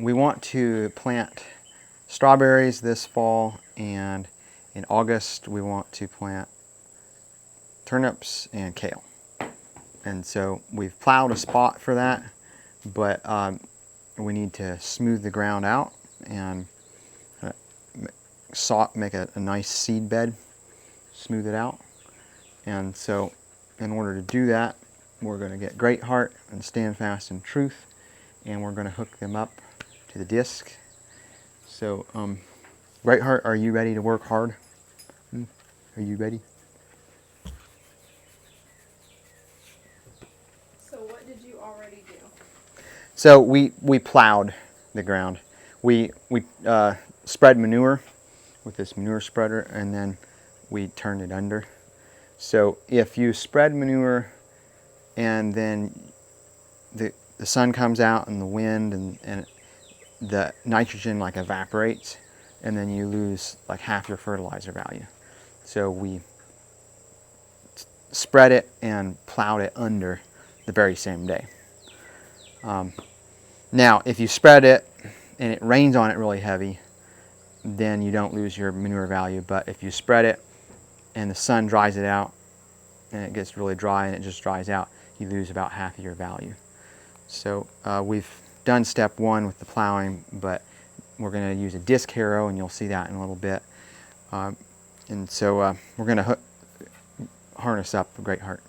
we want to plant strawberries this fall, and in August we want to plant turnips and kale. And so we've plowed a spot for that, but we need to smooth the ground out and make a nice seed bed, smooth it out. And so in order to do that, we're going to get Great Heart and Stand Fast in Truth, and we're going to hook them up to the disc. So Great Heart, are you ready to work hard? Are you ready? So what did you already do? So we plowed the ground. We spread manure with this manure spreader, and then we turned it under. So if you spread manure and then the sun comes out and the wind and the nitrogen like evaporates, and then you lose like half your fertilizer value. So we spread it and plowed it under the very same day. Now, if you spread it and it rains on it really heavy, then you don't lose your manure value. But if you spread it and the sun dries it out and it gets really dry and it just dries out, you lose about half of your value. So we've done step one with the plowing, but we're going to use a disc harrow, and you'll see that in a little bit. And so we're going to harness up a Great Heart.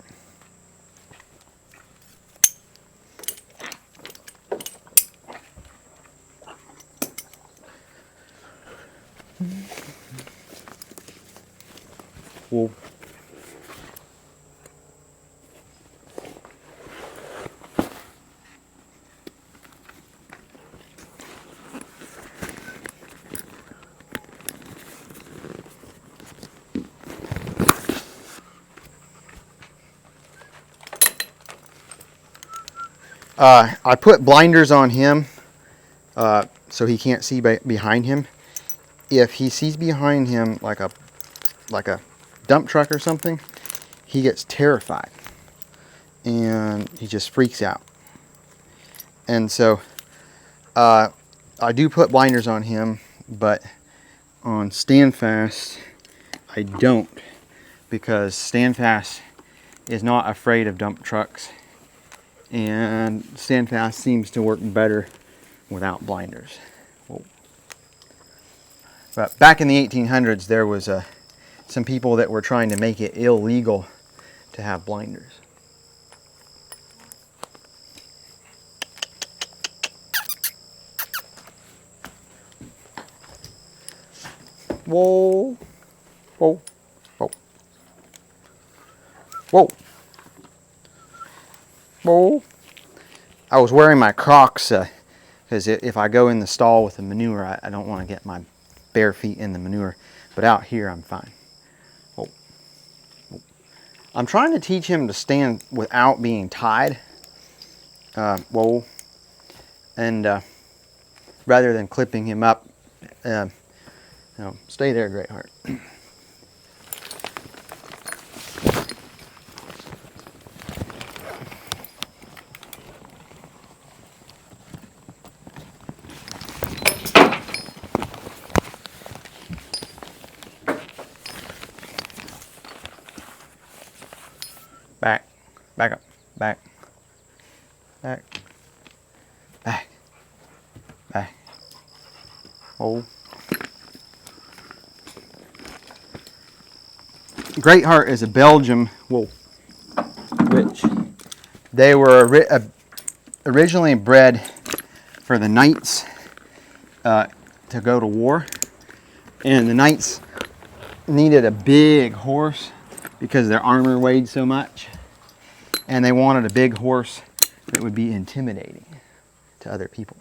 Whoa. I put blinders on him so he can't see behind him. If he sees behind him like a dump truck or something, he gets terrified and he just freaks out. And so I do put blinders on him, but on Stand Fast I don't, because Stand Fast is not afraid of dump trucks, and Stand Fast seems to work better without blinders. Whoa. But back in the 1800s, there was some people that were trying to make it illegal to have blinders. Whoa, whoa, whoa, whoa, whoa. I was wearing my Crocs because if I go in the stall with the manure, I don't want to get my bare feet in the manure. But out here, I'm fine. Whoa. Whoa. I'm trying to teach him to stand without being tied. Whoa. And rather than clipping him up, stay there, Great Heart. Back, back up, back, back, back, back. Oh. Great Heart is a Belgium, which they were originally bred for the knights to go to war, and the knights needed a big horse because their armor weighed so much, and they wanted a big horse that would be intimidating to other people.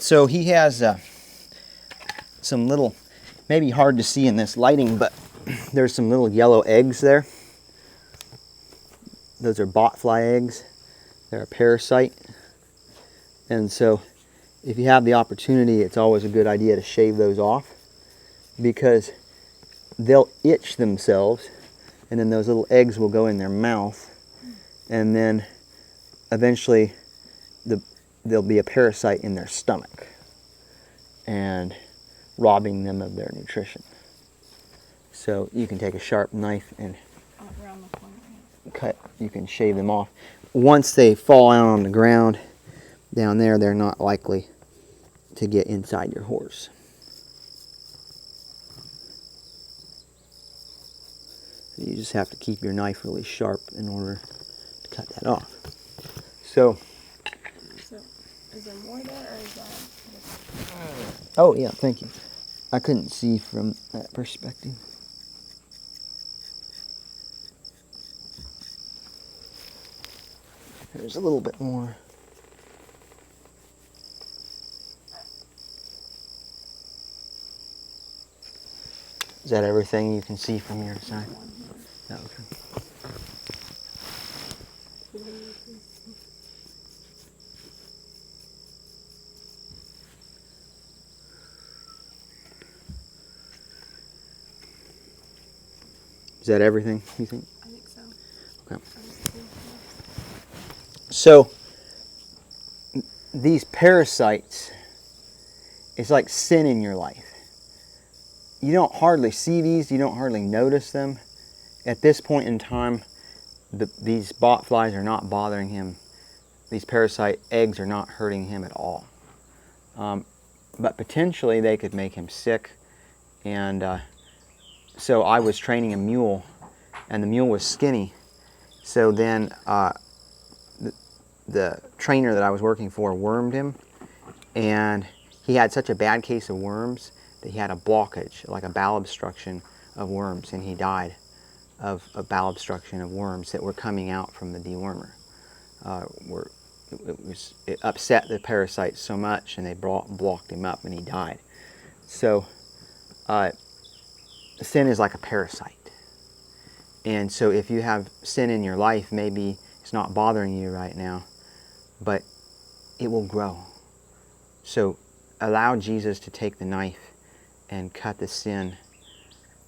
So he has some little, maybe hard to see in this lighting, but there's some little yellow eggs there. Those are botfly eggs. They're a parasite. And so if you have the opportunity, it's always a good idea to shave those off, because they'll itch themselves, and then those little eggs will go in their mouth, and then eventually there'll be a parasite in their stomach and robbing them of their nutrition. So you can take a sharp knife and Around the corner. you can shave them off. Once they fall out on the ground down there, they're not likely to get inside your horse. You just have to keep your knife really sharp in order to cut that off. So Is there more there, or is that just... oh yeah, thank you. I couldn't see from that perspective. There's a little bit more. Is that everything you can see from your side? Oh, okay. Is that everything, you think? I think so. Okay. So, these parasites, it's like sin in your life. You don't hardly see these, you don't hardly notice them. At this point in time, these botflies are not bothering him. These parasite eggs are not hurting him at all. But potentially they could make him sick. And so I was training a mule, and the mule was skinny. So then the trainer that I was working for wormed him, and he had such a bad case of worms that he had a blockage, like a bowel obstruction of worms, and he died of a bowel obstruction of worms that were coming out from the dewormer. It upset the parasites so much, and they blocked him up, and he died. So sin is like a parasite. And so if you have sin in your life, maybe it's not bothering you right now, but it will grow. So allow Jesus to take the knife and cut the sin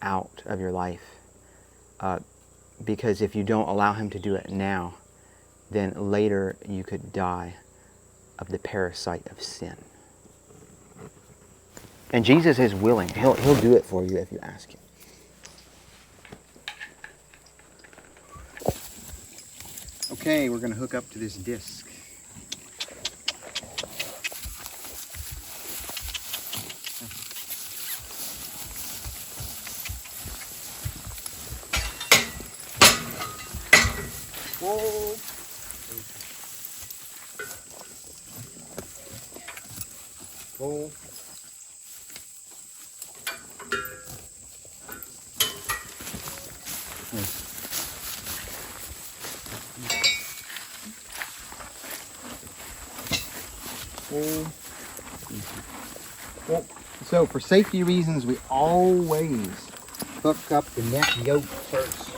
out of your life. Because if you don't allow him to do it now, then later you could die of the parasite of sin. And Jesus is willing. He'll do it for you if you ask him. Okay, we're going to hook up to this disc. Whoa. Whoa. Well, so for safety reasons, we always hook up the neck yoke first.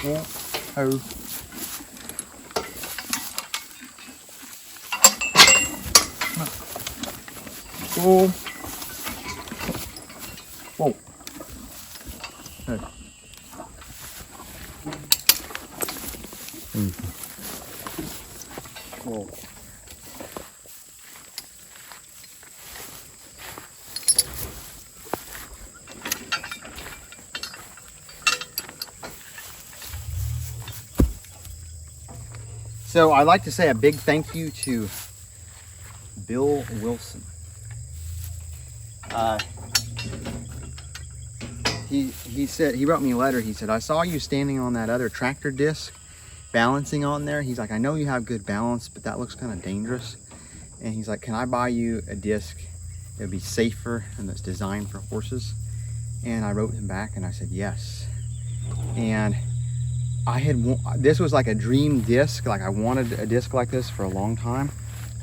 Yeah. Oh. Whoa. Whoa. Oh. Whoa. So I'd like to say a big thank you to Bill Wilson. He said, he wrote me a letter. He said, I saw you standing on that other tractor disc, balancing on there. He's like, I know you have good balance, but that looks kind of dangerous. And he's like, can I buy you a disc that would be safer and that's designed for horses? And I wrote him back and I said, yes. And this was like a dream disc. Like I wanted a disc like this for a long time.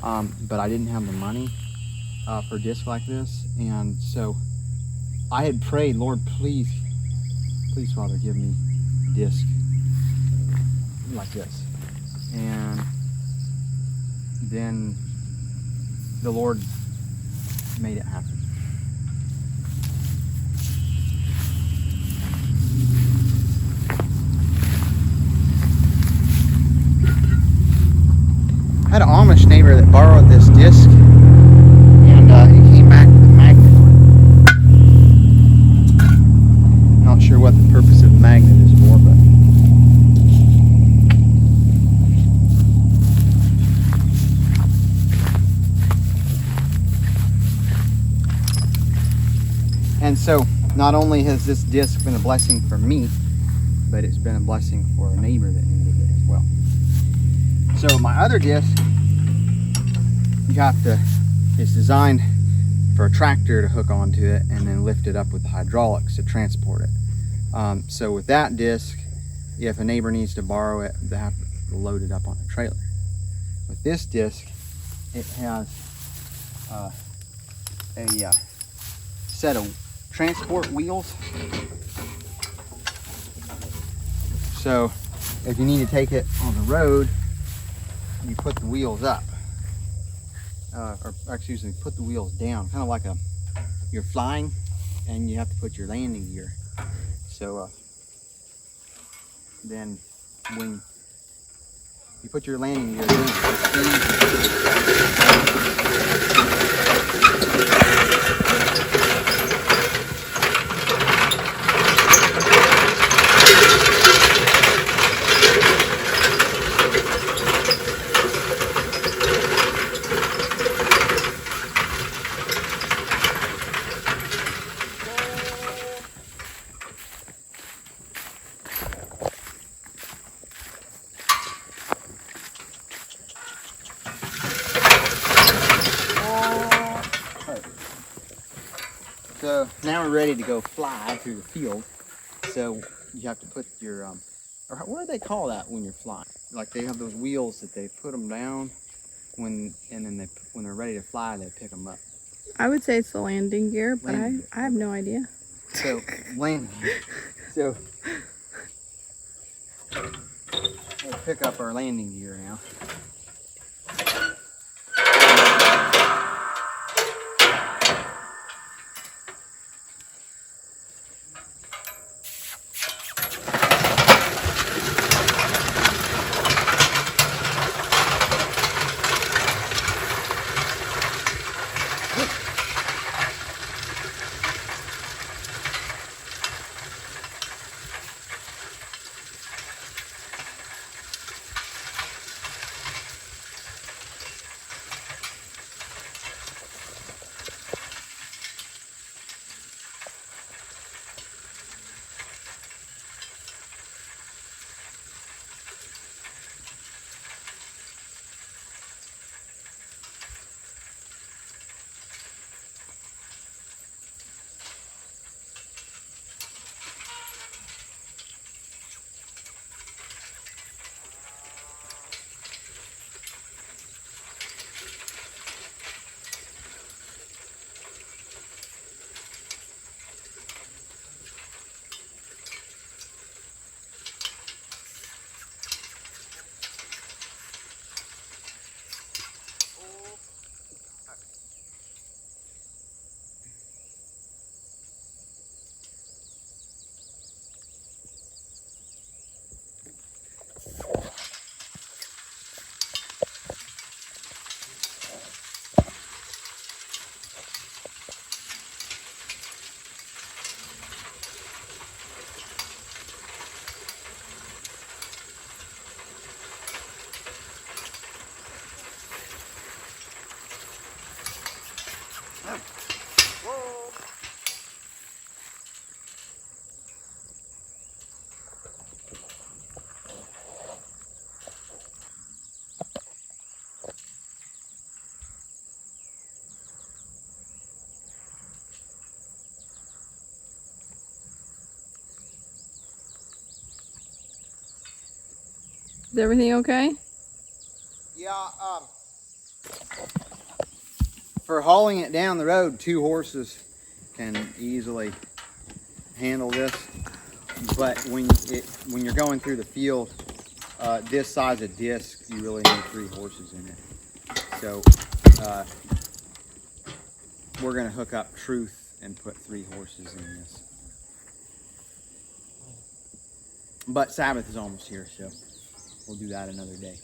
but I didn't have the money for a disc like this, and so I had prayed, Lord, please, please, Father, give me a disc like this. And then the Lord made it happen. I had an Amish neighbor that borrowed this disc, and it came back with a magnet on it. Not sure what the purpose of the magnet is for, but and so not only has this disc been a blessing for me, but it's been a blessing for a neighbor that needed it as well. So my other disc, it's designed for a tractor to hook onto it and then lift it up with the hydraulics to transport it. So with that disc, if a neighbor needs to borrow it, they have to load it up on a trailer. With this disc, it has a set of transport wheels. So if you need to take it on the road, you put the wheels up. Or excuse me, put the wheels down, kind of like you're flying and you have to put your landing gear. So then when you put your landing gear down, so now we're ready to go fly through the field. So you have to put your, or what do they call that when you're flying? Like they have those wheels that they put them down when they're ready to fly, they pick them up. I would say it's the landing gear, but Landing gear. I have no idea. So landing gear. So we'll pick up our landing gear now. Is everything okay? Yeah, for hauling it down the road, 2 horses can easily handle this. But when you're going through the field, this size of disc, you really need 3 horses in it. So we're going to hook up Truth and put 3 horses in this. But Sabbath is almost here, so we'll do that another day.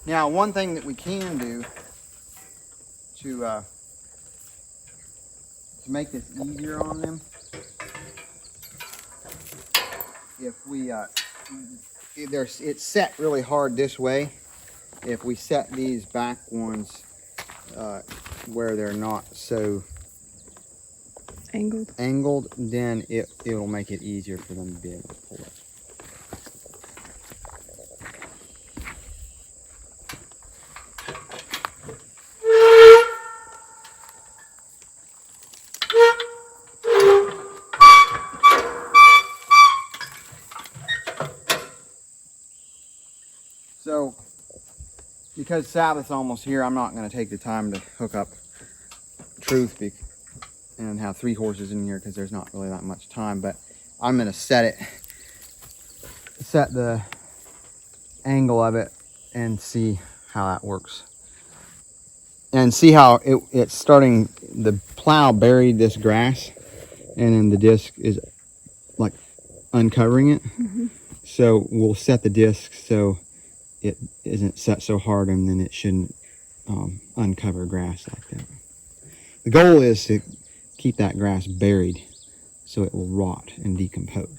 Now, one thing that we can do to make this easier on them, if we it's set really hard this way. If we set these back ones where they're not so angled, then it'll make it easier for them to be able to pull it. So, because Sabbath's almost here, I'm not going to take the time to hook up Truth and have 3 horses in here because there's not really that much time. But I'm going to set the angle of it and see how that works. And see how it's starting, the plow buried this grass and then the disc is like uncovering it. Mm-hmm. So we'll set the disc so it isn't set so hard, and then it shouldn't uncover grass like that. The goal is to keep that grass buried so it will rot and decompose.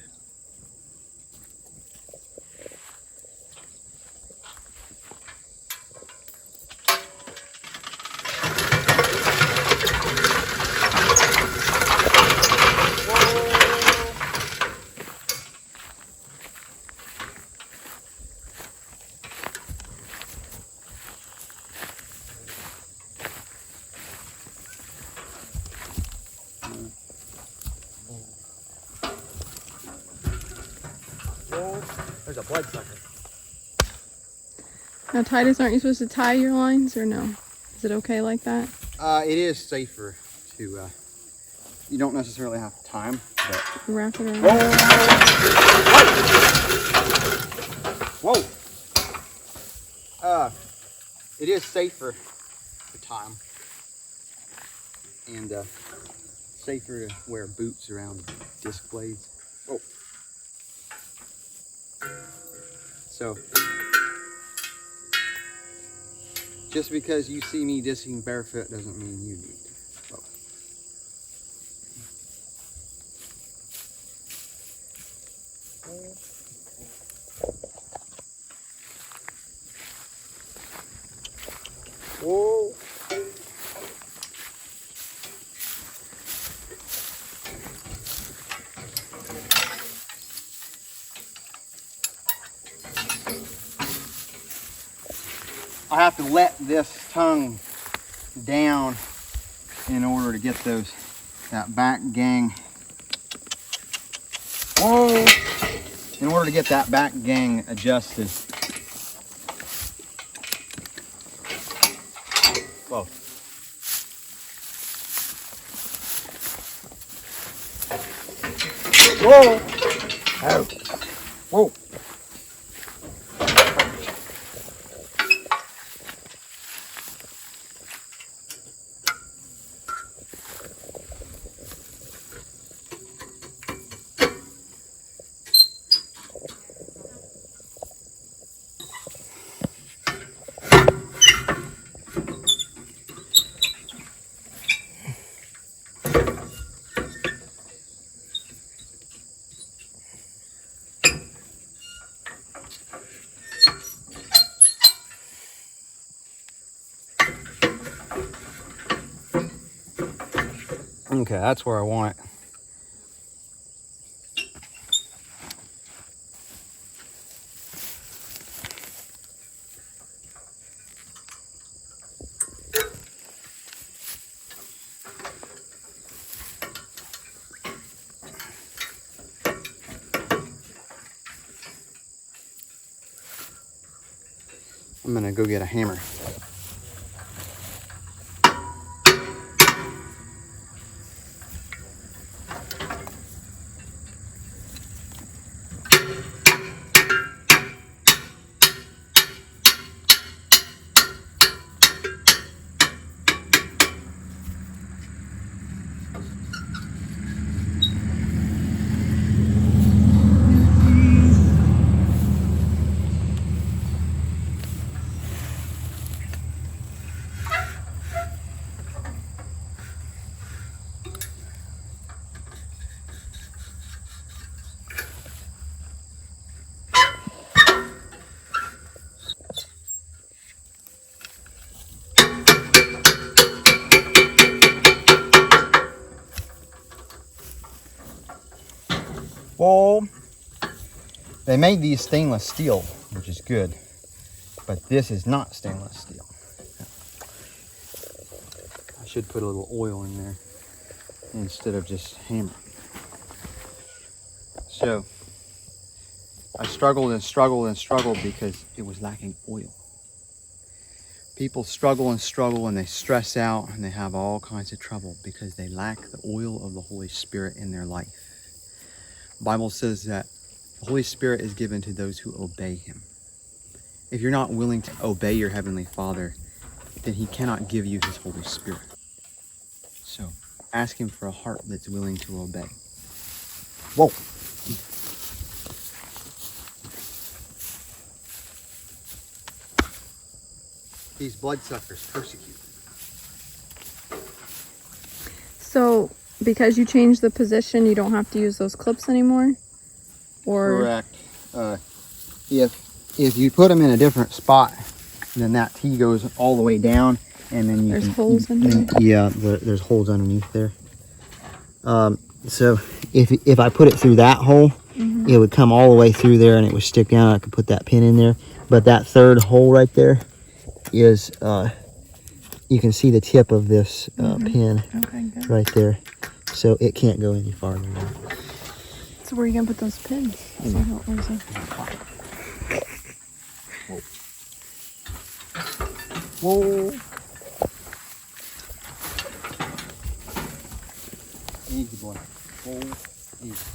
There's a bloodsucker. Now, Titus, aren't you supposed to tie your lines, or no? Is it okay like that? It is safer to, you don't necessarily have to tie them, but... Wrap it around. Whoa! It is safer to tie them. And, safer to wear boots around disc blades. Oh. So, just because you see me discing barefoot doesn't mean you need to. Oh. Whoa. I have to let this tongue down in order to get that back gang. Whoa! In order to get that back gang adjusted. Whoa. Whoa! Oh. Whoa! Okay, that's where I want it. I'm gonna go get a hammer. Well, they made these stainless steel, which is good, but this is not stainless steel. I should put a little oil in there instead of just hammer. So I struggled and struggled and struggled because it was lacking oil. People struggle and struggle and they stress out and they have all kinds of trouble because they lack the oil of the Holy Spirit in their life. The Bible says that the Holy Spirit is given to those who obey him. If you're not willing to obey your Heavenly Father, then he cannot give you his Holy Spirit. So ask him for a heart that's willing to obey. Whoa. These bloodsuckers persecute. So, because you changed the position, you don't have to use those clips anymore? Or Correct. If you put them in a different spot, then that T goes all the way down, and then there's holes in there? Yeah, there's holes underneath there. So if I put it through that hole, it would come all the way through there, and it would stick down. I could put that pin in there. But that third hole right there is, you can see the tip of this pin right there. So it can't go any farther now. So where are you going to put those pins? So where's that? Whoa. Easy, boy. Whoa. Easy.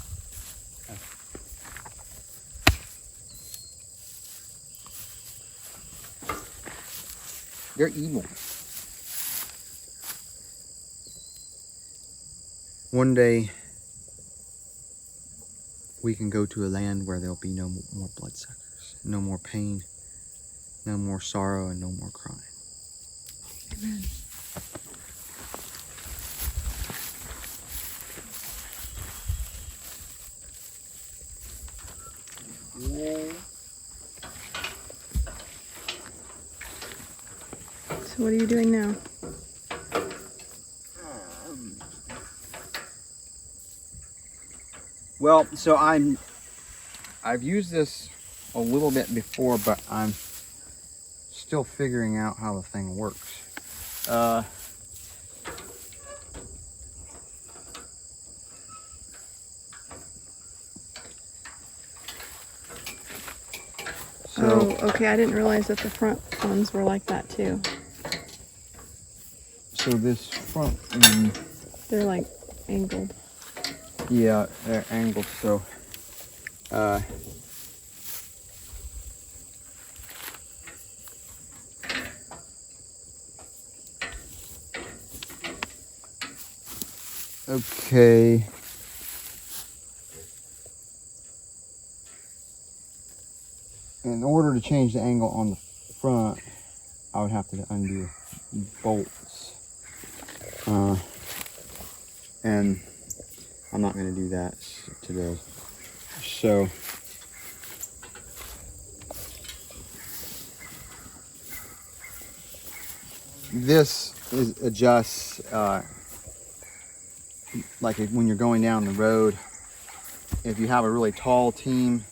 They're evil. One day, we can go to a land where there'll be no more bloodsuckers, no more pain, no more sorrow, and no more crying. Amen. So what are you doing now? Well, so I've used this a little bit before, but I'm still figuring out how the thing works. Oh, okay. I didn't realize that the front ones were like that too. So this front one, They're like angled. yeah, they're angled. So, okay. In order to change the angle on the front, I would have to undo bolts. And I'm not going to do that today. So, this adjusts, like when you're going down the road. If you have a really tall team,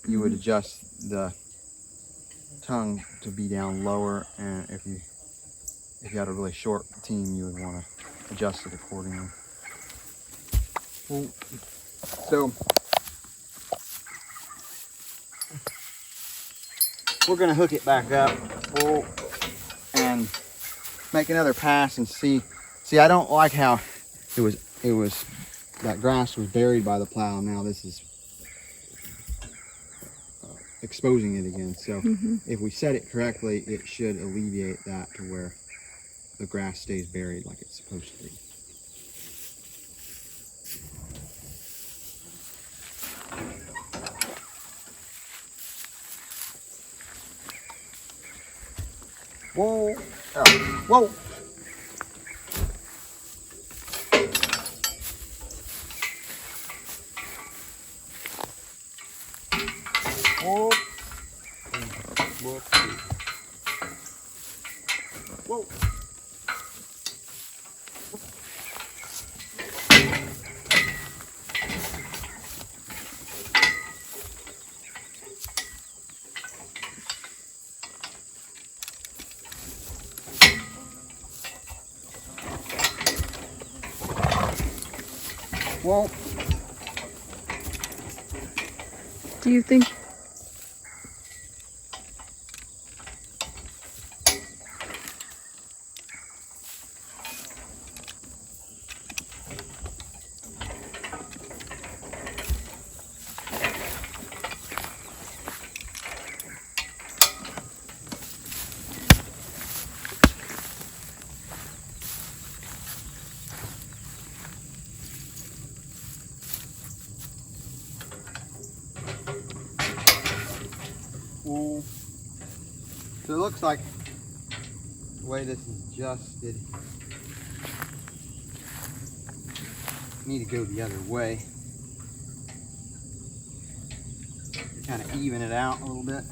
you would adjust the tongue to be down lower, and if you had a really short team, you would want to adjust it accordingly. Well, so we're gonna hook it back up and make another pass and see. See, I don't like how it was that grass was buried by the plow. Now this is exposing it again. So if we set it correctly, it should alleviate that to where the grass stays buried like it's supposed to be. Whoa! Oh, whoa! Whoa! Whoa! Whoa! Do you think Whoa. So it looks like the way this is adjusted, need to go the other way. Kind of even it out a little bit.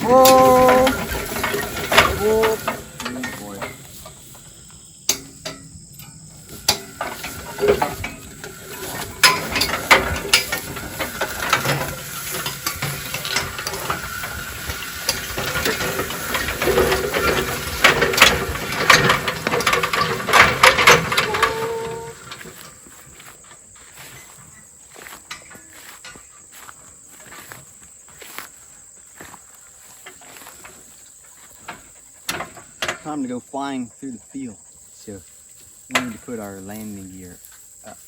Whoa! Whoa! Oh boy. Time to go flying through the field. So we need to put our landing gear up.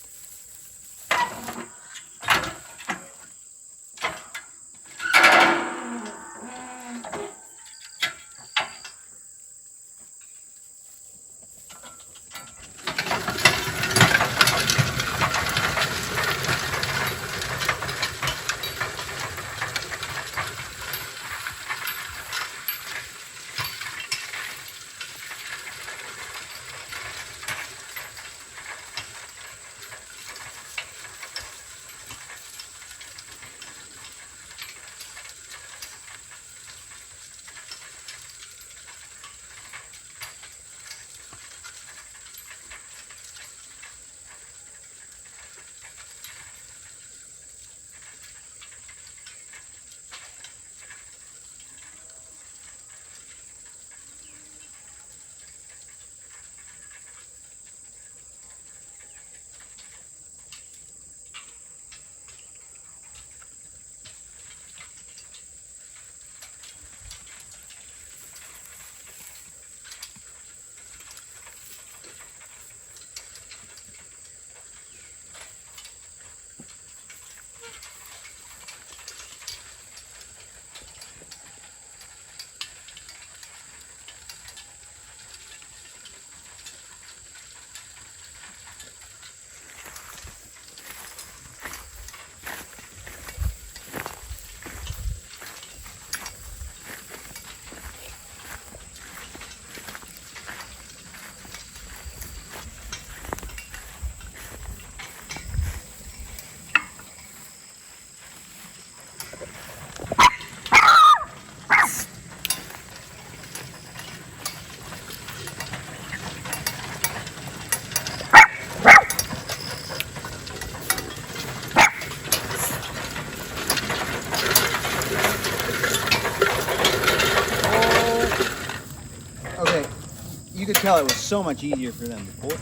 could tell it was so much easier for them to pull it.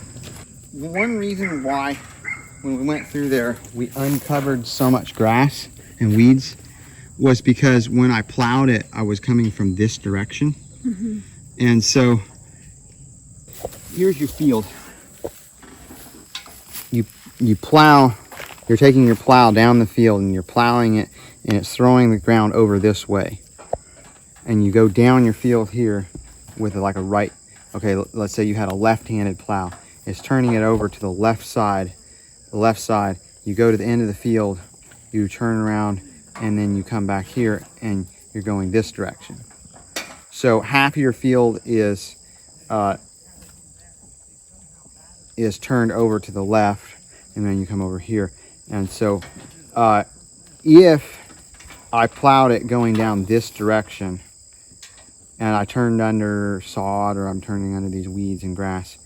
One reason why, when we went through there, we uncovered so much grass and weeds was because when I plowed it, I was coming from this direction. And so here's your field. You plow, you're taking your plow down the field and you're plowing it, and it's throwing the ground over this way. And you go down your field here with like a right, okay, let's say you had a left-handed plow. It's turning it over to the left side. You go to the end of the field, you turn around, and then you come back here and you're going this direction. So half of your field is turned over to the left, and then you come over here. And so if I plowed it going down this direction and I turned under sod, or I'm turning under these weeds and grass,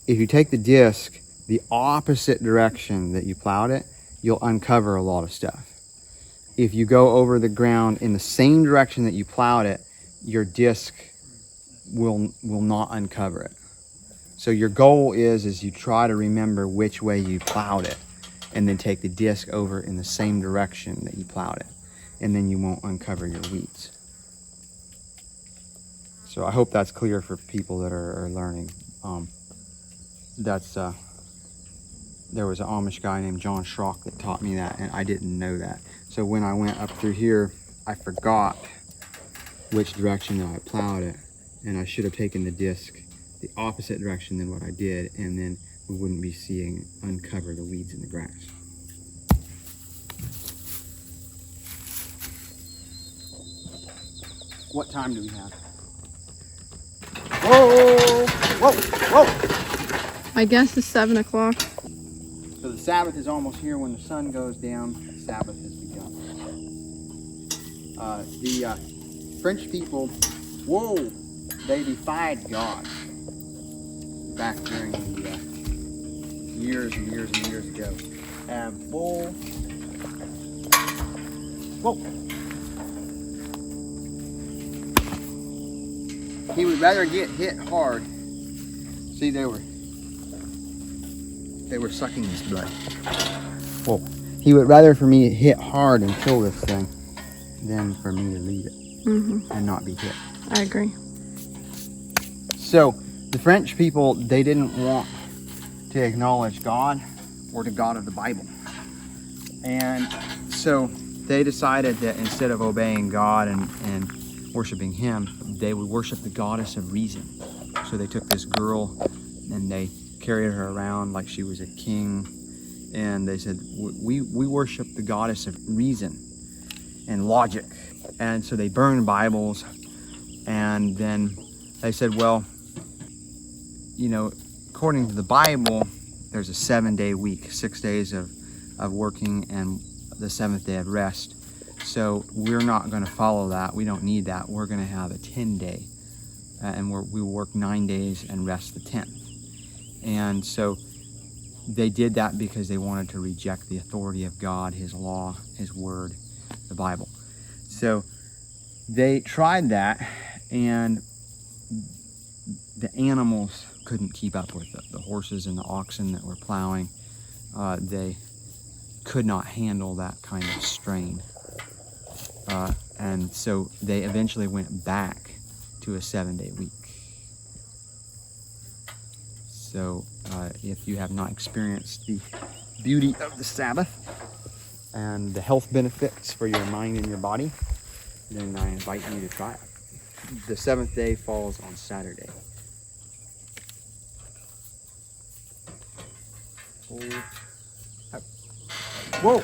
if you take the disc the opposite direction that you plowed it, you'll uncover a lot of stuff. If you go over the ground in the same direction that you plowed it, your disc will not uncover it. So your goal is you try to remember which way you plowed it, and then take the disc over in the same direction that you plowed it, and then you won't uncover your weeds. So I hope that's clear for people that are learning. There was an Amish guy named John Schrock that taught me that, and I didn't know that. So when I went up through here, I forgot which direction that I plowed it, and I should have taken the disc the opposite direction than what I did, and then we wouldn't be seeing uncover the weeds in the grass. What time do we have? Whoa! Whoa! Whoa! I guess it's 7 o'clock. So the Sabbath is almost here. When the sun goes down, the Sabbath has begun. The French people, they defied God back during the years and years and years ago. And he would rather get hit hard. See, they were sucking his blood. He would rather for me hit hard and kill this thing than for me to leave it and not be hit. I agree. So the French people, they didn't want to acknowledge God or the God of the Bible. And so they decided that instead of obeying God and worshiping him, they would worship the goddess of reason. So they took this girl and they carried her around like she was a king, and they said, we worship the goddess of reason and logic. And so they burned Bibles, and then they said, well, you know, according to the Bible, there's a 7-day week, 6 days of working and the 7th day of rest. So we're not going to follow that. We don't need that. We're going to have a 10-day, and we work 9 days and rest the 10th. And so they did that because they wanted to reject the authority of God, his law, his word, the Bible. So they tried that, and the animals couldn't keep up with it. The horses and the oxen that were plowing, they could not handle that kind of strain. And so they eventually went back to a 7-day week. So if you have not experienced the beauty of the Sabbath and the health benefits for your mind and your body, then I invite you to try it. The 7th day falls on Saturday. Whoa!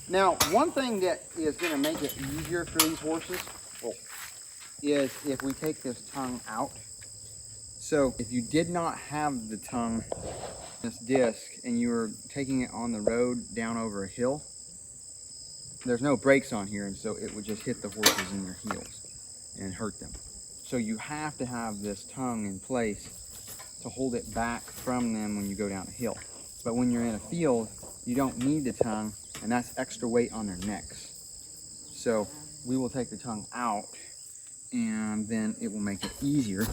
Now, one thing that is going to make it easier for these horses is if we take this tongue out. So if you did not have the tongue, this disc, and you were taking it on the road down over a hill, there's no brakes on here, and so it would just hit the horses in their heels and hurt them. So you have to have this tongue in place to hold it back from them when you go down a hill. But when you're in a field, you don't need the tongue, and that's extra weight on their necks. So we will take the tongue out, and then it will make it easier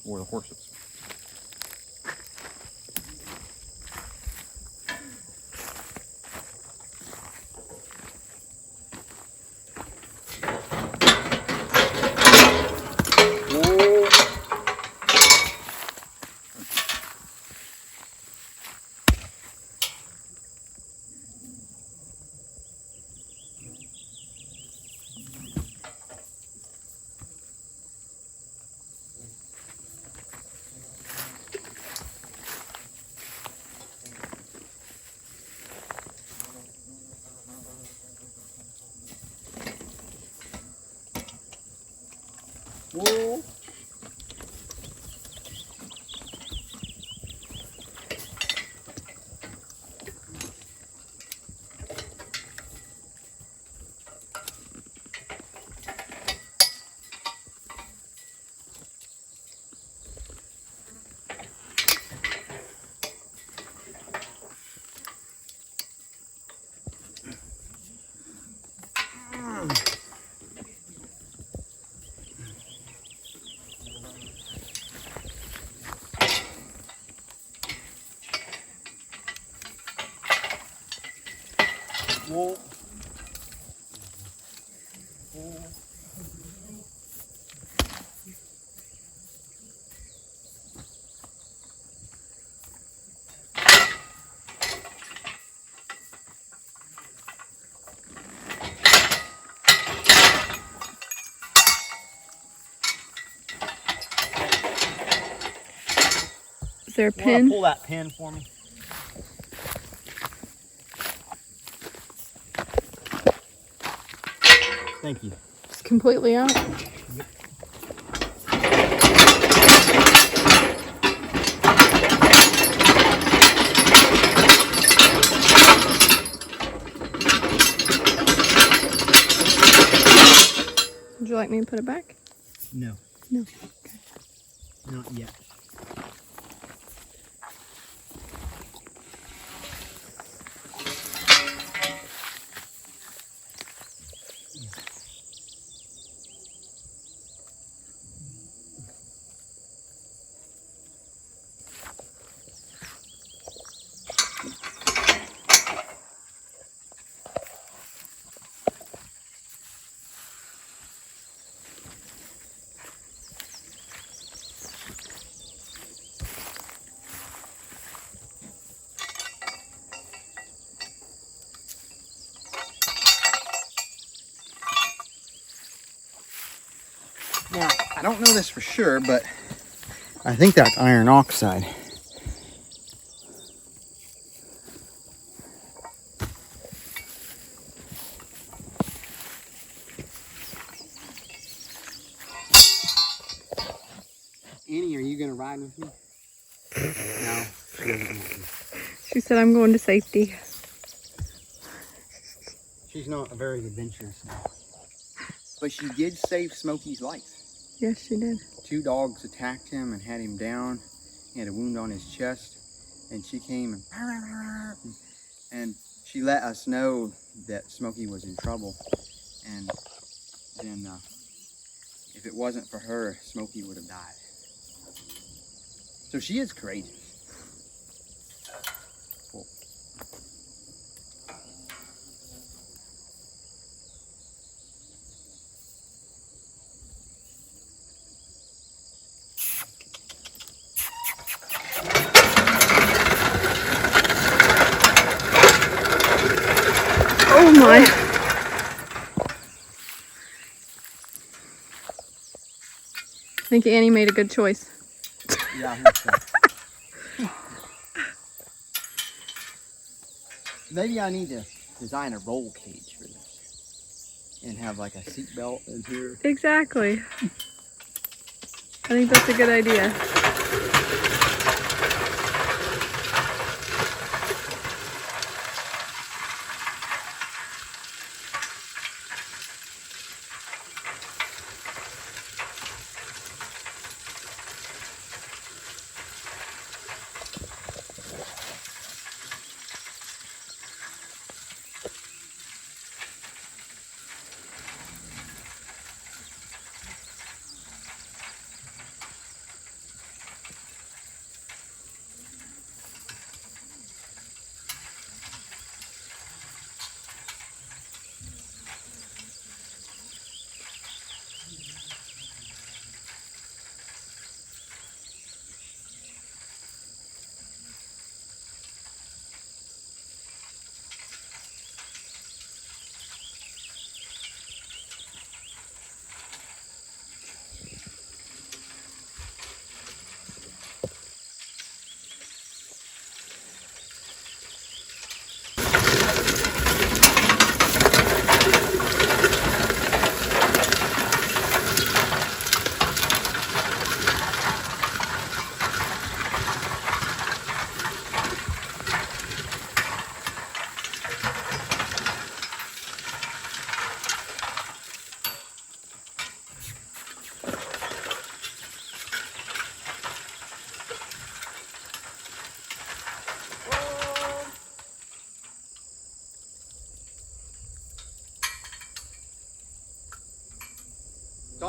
for the horses. Whoa. Whoa. Is there a You want to pin? pull that pin for me? Thank you. It's completely out. Would you like me to put it back? No. No. Not yet. Now, I don't know this for sure, but I think that's iron oxide. Annie, are you going to ride with me? No, she doesn't want me. She said, I'm going to safety. She's not a very adventurous now. But she did save Smokey's life. Yes, she did. 2 dogs attacked him and had him down. He had a wound on his chest. And she came and she let us know that Smokey was in trouble. And then if it wasn't for her, Smokey would have died. So she is courageous. Cool. Oh my. I think Annie made a good choice. Yeah, I think so. Maybe I need to design a roll cage for this and have like a seat belt in here. Exactly. I think that's a good idea.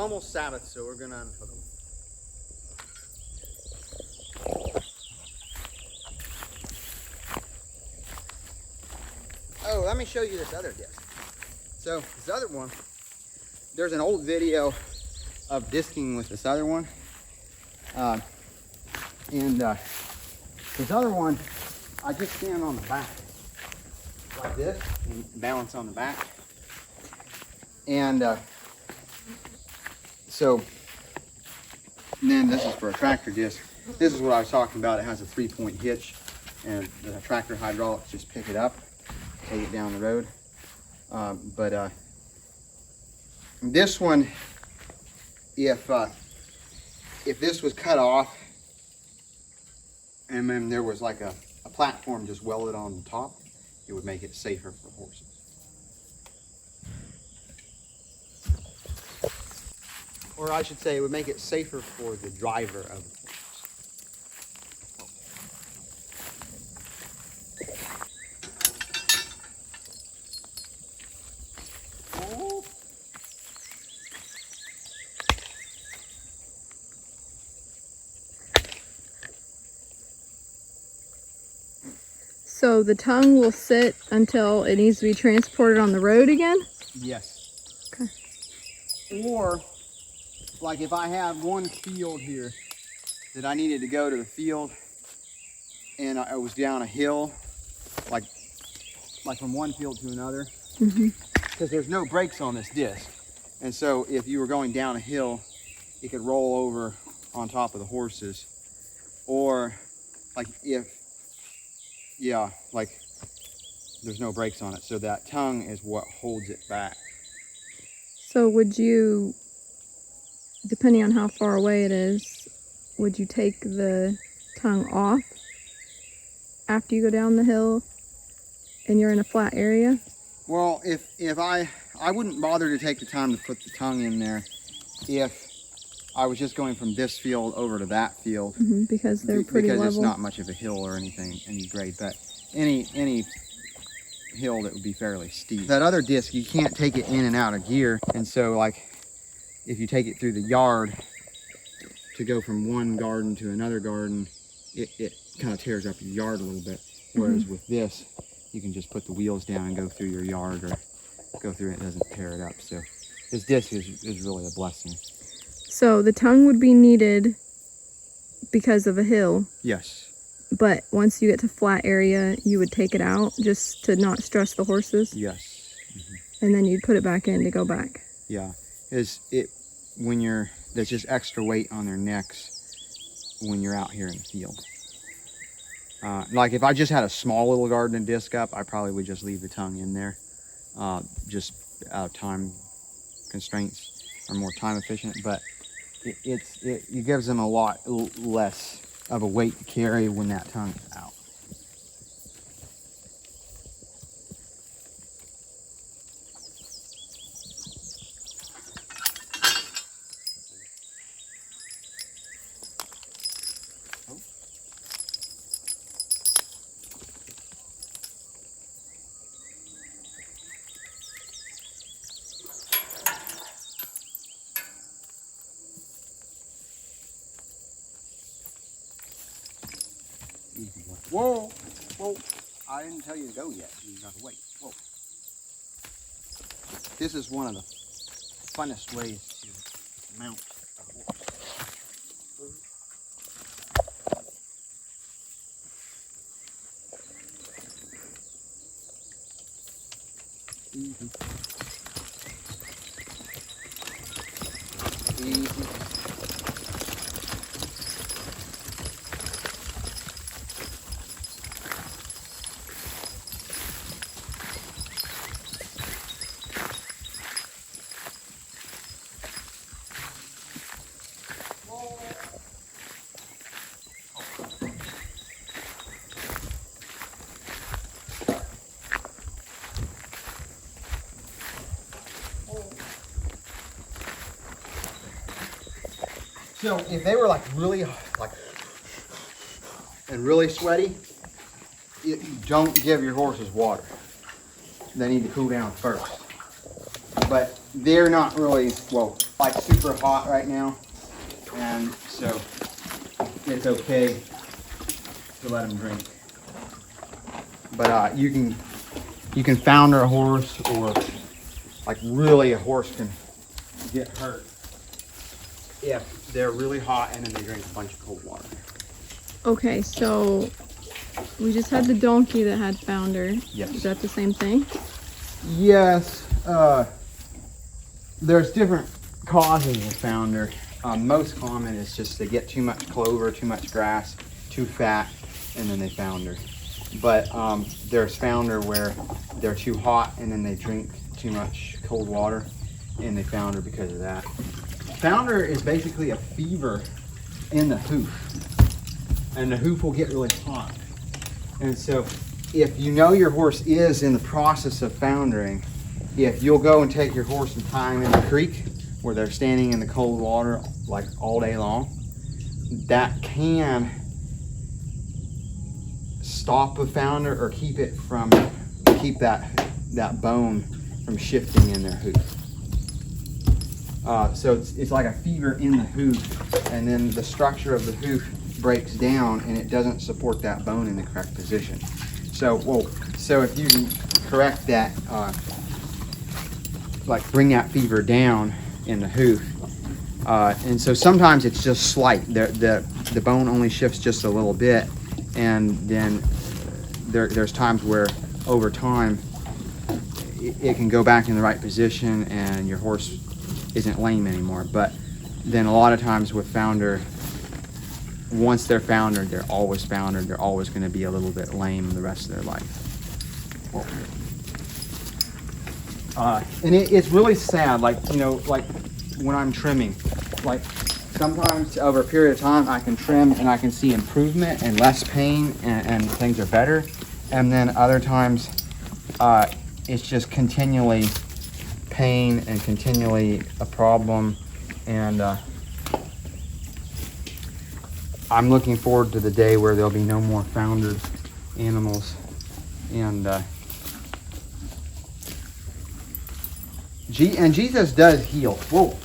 almost Sabbath, so we're gonna unhook them. Oh, let me show you this other disc. So this other one, there's an old video of disking with this other one. This other one, I just stand on the back like this and balance on the back. And then this is for a tractor disc. This is what I was talking about. It has a 3-point hitch, and the tractor hydraulics just pick it up, take it down the road. This one, if this was cut off and then there was like a platform just welded on the top, it would make it safer for horses. Or I should say, it would make it safer for the driver of the horse. So the tongue will sit until it needs to be transported on the road again? Yes. Okay. Or, like if I have one field here that I needed to go to the field and I was down a hill, like from one field to another, because there's no brakes on this disc. And so if you were going down a hill, it could roll over on top of the horses. Or like like there's no brakes on it. So that tongue is what holds it back. So would you, depending on how far away it is, would you take the tongue off after you go down the hill and you're in a flat area? Well, if I wouldn't bother to take the time to put the tongue in there if I was just going from this field over to that field. Because they're pretty level. Because it's not much of a hill or anything, any grade, but any hill that would be fairly steep. That other disc, you can't take it in and out of gear, and so like if you take it through the yard to go from one garden to another garden, it kind of tears up your yard a little bit. Whereas with this, you can just put the wheels down and go through your yard or go through it. It doesn't tear it up. So this disc is really a blessing. So the tongue would be needed because of a hill. Yes. But once you get to flat area, you would take it out just to not stress the horses? Yes. And then you'd put it back in to go back? Yeah. That's just extra weight on their necks when you're out here in the field. Like if I just had a small little garden and disc up, I probably would just leave the tongue in there, just out of time constraints or more time efficient. But it gives them a lot less of a weight to carry when that tongue is out. Whoa, whoa, I didn't tell you to go yet. You got to wait. Whoa. This is one of the funnest ways to mount a horse. Easy. Easy. So if they were like really and really sweaty, don't give your horses water. They need to cool down first. But they're not really, well, like super hot right now. And so it's okay to let them drink. But you can founder a horse, or like really a horse can get hurt if they're really hot and then they drink a bunch of cold water. Okay, so we just had the donkey that had founder. Yes. Is that the same thing? Yes. There's different causes of founder. Most common is just they get too much clover, too much grass, too fat, and then they founder. But there's founder where they're too hot and then they drink too much cold water and they founder because of that. Founder is basically a fever in the hoof, and the hoof will get really hot. And so if you know your horse is in the process of foundering, if you'll go and take your horse and tie him in the creek where they're standing in the cold water like all day long, that can stop the founder or keep that bone from shifting in their hoof. So it's like a fever in the hoof, and then the structure of the hoof breaks down and it doesn't support that bone in the correct position. So if you can correct that, like bring that fever down in the hoof, and so sometimes it's just slight. The bone only shifts just a little bit, and then there's times where over time it can go back in the right position and your horse isn't lame anymore. But then a lot of times with founder, once they're foundered, they're always foundered. They're always going to be a little bit lame the rest of their life. And it's really sad, like when I'm trimming, like sometimes over a period of time I can trim and I can see improvement and less pain and things are better. And then other times it's just continually pain and continually a problem. And I'm looking forward to the day where there'll be no more foundered animals. And Jesus does heal. Whoa.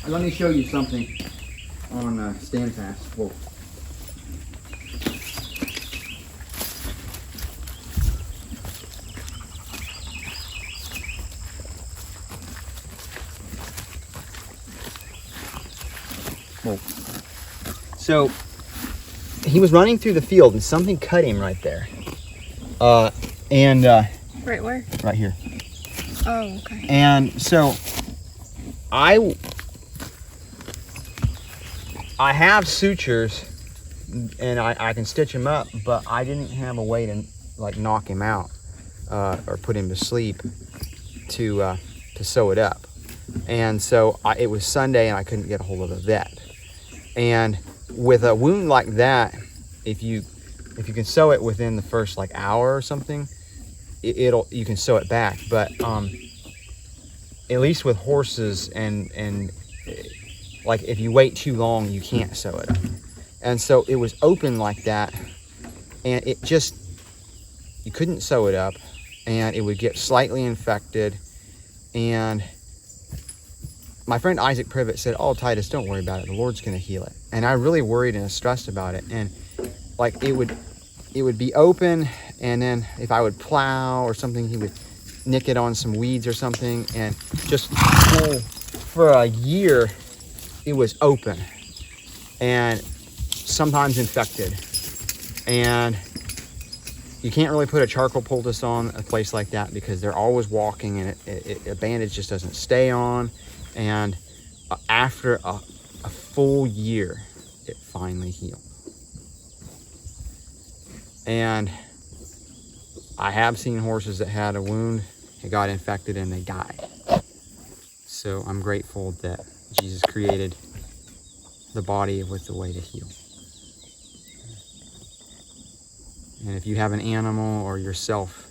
Let me show you something on stand fast. Whoa. So he was running through the field and something cut him right there. Right where? Right here. Oh, okay. And so I have sutures and I can stitch him up, but I didn't have a way to like knock him out or put him to sleep to sew it up. And so it was Sunday and I couldn't get a hold of a vet. And with a wound like that, if you can sew it within the first like hour or something, you can sew it back. But at least with horses and like if you wait too long, you can't sew it up. And so it was open like that, and you couldn't sew it up, and it would get slightly infected. And my friend Isaac Privet said, "Oh, Titus, don't worry about it. The Lord's going to heal it." And I really worried and stressed about it. And like it would be open, and then if I would plow or something, he would nick it on some weeds or something, and just for a year, it was open and sometimes infected. And you can't really put a charcoal poultice on a place like that because they're always walking, and a bandage just doesn't stay on. And after a full year, it finally healed. And I have seen horses that had a wound, it got infected, and they died. So I'm grateful that Jesus created the body with the way to heal. And if you have an animal or yourself,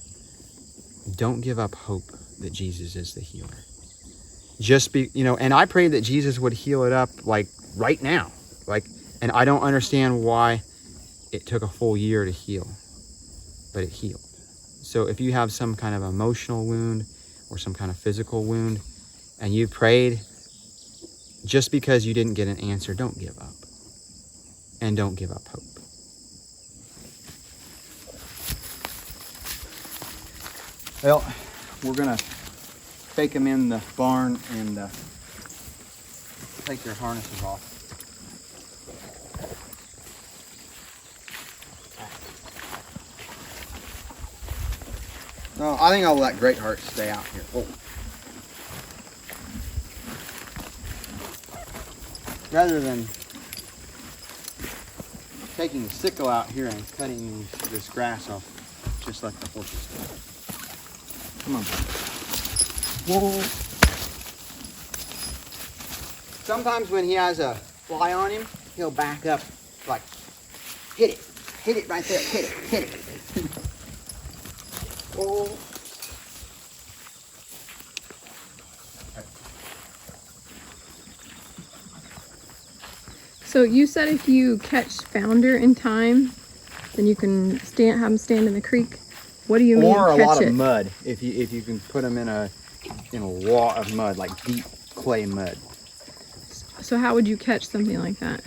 don't give up hope that Jesus is the healer. Just be, and I pray that Jesus would heal it up like right now. And I don't understand why it took a full year to heal, but it healed. So if you have some kind of emotional wound or some kind of physical wound, and you prayed, just because you didn't get an answer, don't give up. And don't give up hope. Well, we're gonna take them in the barn and take their harnesses off. No, I think I'll let Greatheart stay out here. Oh. Rather than taking the sickle out here and cutting this grass off, just let the horses go. Come on. Whoa. Sometimes when he has a fly on him, he'll back up, like, hit it right there, hit it. Whoa. So you said if you catch founder in time, then you can have them stand in the creek. What do you mean Or a catch lot it? of mud, if you can put them in a lot of mud, like deep clay mud. So how would you catch something like that?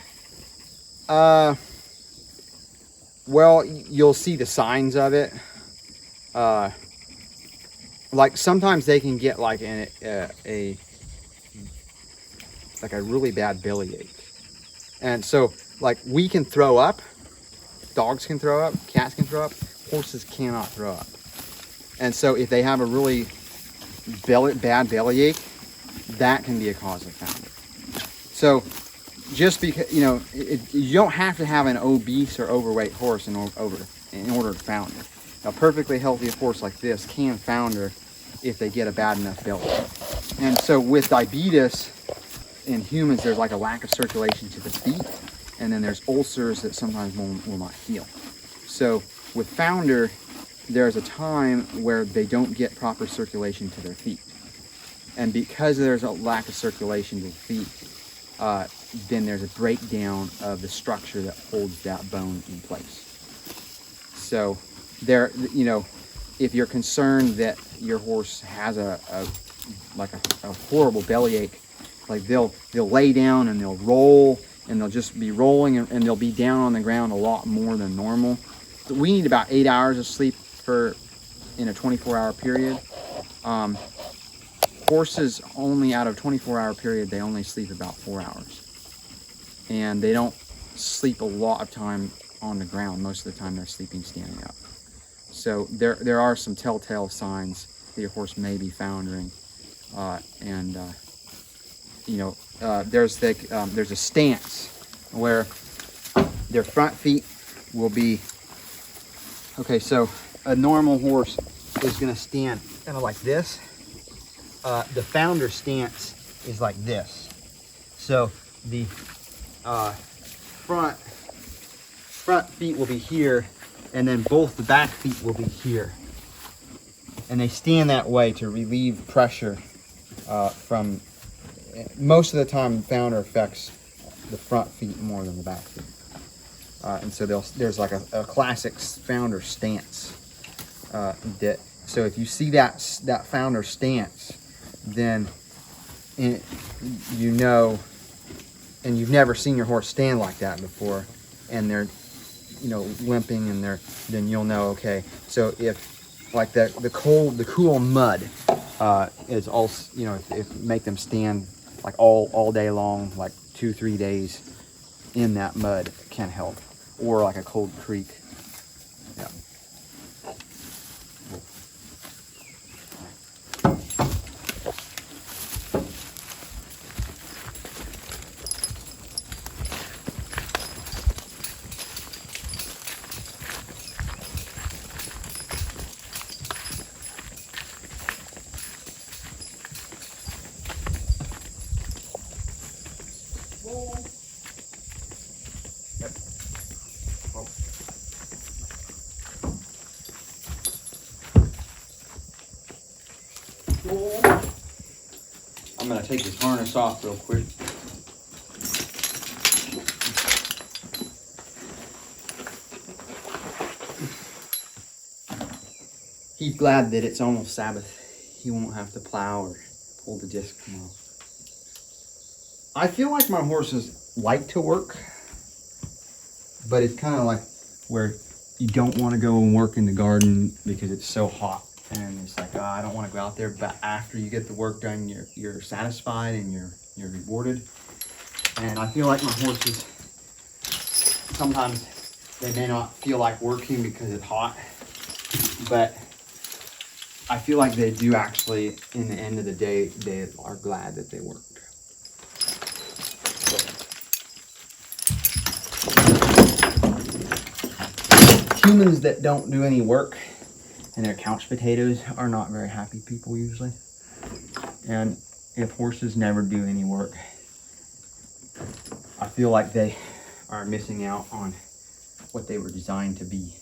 Well, you'll see the signs of it. Like sometimes they can get like a really bad bellyache, and so like we can throw up, dogs can throw up, cats can throw up, horses cannot throw up. And so if they have a really bad bellyache, that can be a cause of founder. So just because, you know, you don't have to have an obese or overweight horse in order to founder. A perfectly healthy horse like this can founder if they get a bad enough bellyache. And so with diabetes in humans, there's like a lack of circulation to the feet, and then there's ulcers that sometimes will not heal. So with founder, there's a time where they don't get proper circulation to their feet. And because there's a lack of circulation to the feet, then there's a breakdown of the structure that holds that bone in place. So there, you know, if you're concerned that your horse has a horrible bellyache, like they'll lay down and they'll roll, and they'll just be rolling, and they'll be down on the ground a lot more than normal. We need about 8 hours of sleep in a 24-hour period. Horses only, out of 24-hour period, they only sleep about 4 hours. And they don't sleep a lot of time on the ground. Most of the time they're sleeping standing up. So there are some telltale signs that your horse may be foundering. There's a stance where their front feet will be, okay, so a normal horse is gonna stand kind of like this. The founder stance is like this. So the front feet will be here, and then both the back feet will be here. And they stand that way to relieve pressure from, most of the time, founder affects the front feet more than the back feet. And so there's like a classic founder stance. So if you see that founder stance, then you know, and you've never seen your horse stand like that before, and they're, you know, limping, and then you'll know, okay. So if like the cool mud is also, you know, if make them stand like all day long, like 2-3 days in that mud, can help, or like a cold creek. Yeah. I'm going to take this harness off real quick. He's glad that it's almost Sabbath. he won't have to plow or pull the disc from off. I feel like my horses like to work, but it's kind of like where you don't want to go and work in the garden because it's so hot, and it's like, oh, I don't want to go out there. But after you get the work done, you're satisfied and you're rewarded. And I feel like my horses, sometimes they may not feel like working because it's hot, but I feel like they do actually, in the end of the day, they are glad that they worked. Humans that don't do any work and they're couch potatoes are not very happy people usually. And if horses never do any work, I feel like they are missing out on what they were designed to be.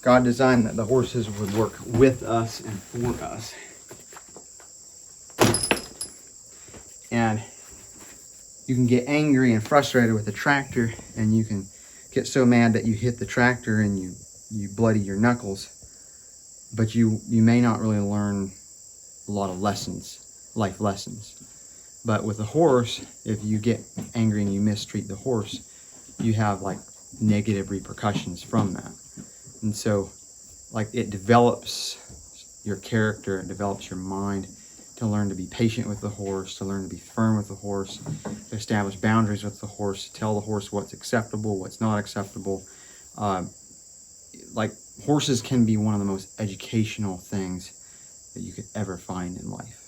God designed that the horses would work with us and for us. And you can get angry and frustrated with the tractor, and you can get so mad that you hit the tractor and you bloody your knuckles, but you may not really learn a lot of lessons, life lessons. But with a horse, if you get angry and you mistreat the horse, you have like negative repercussions from that. And so like it develops your character, it develops your mind to learn to be patient with the horse, to learn to be firm with the horse, to establish boundaries with the horse, to tell the horse what's acceptable, what's not acceptable. Like horses can be one of the most educational things that you could ever find in life.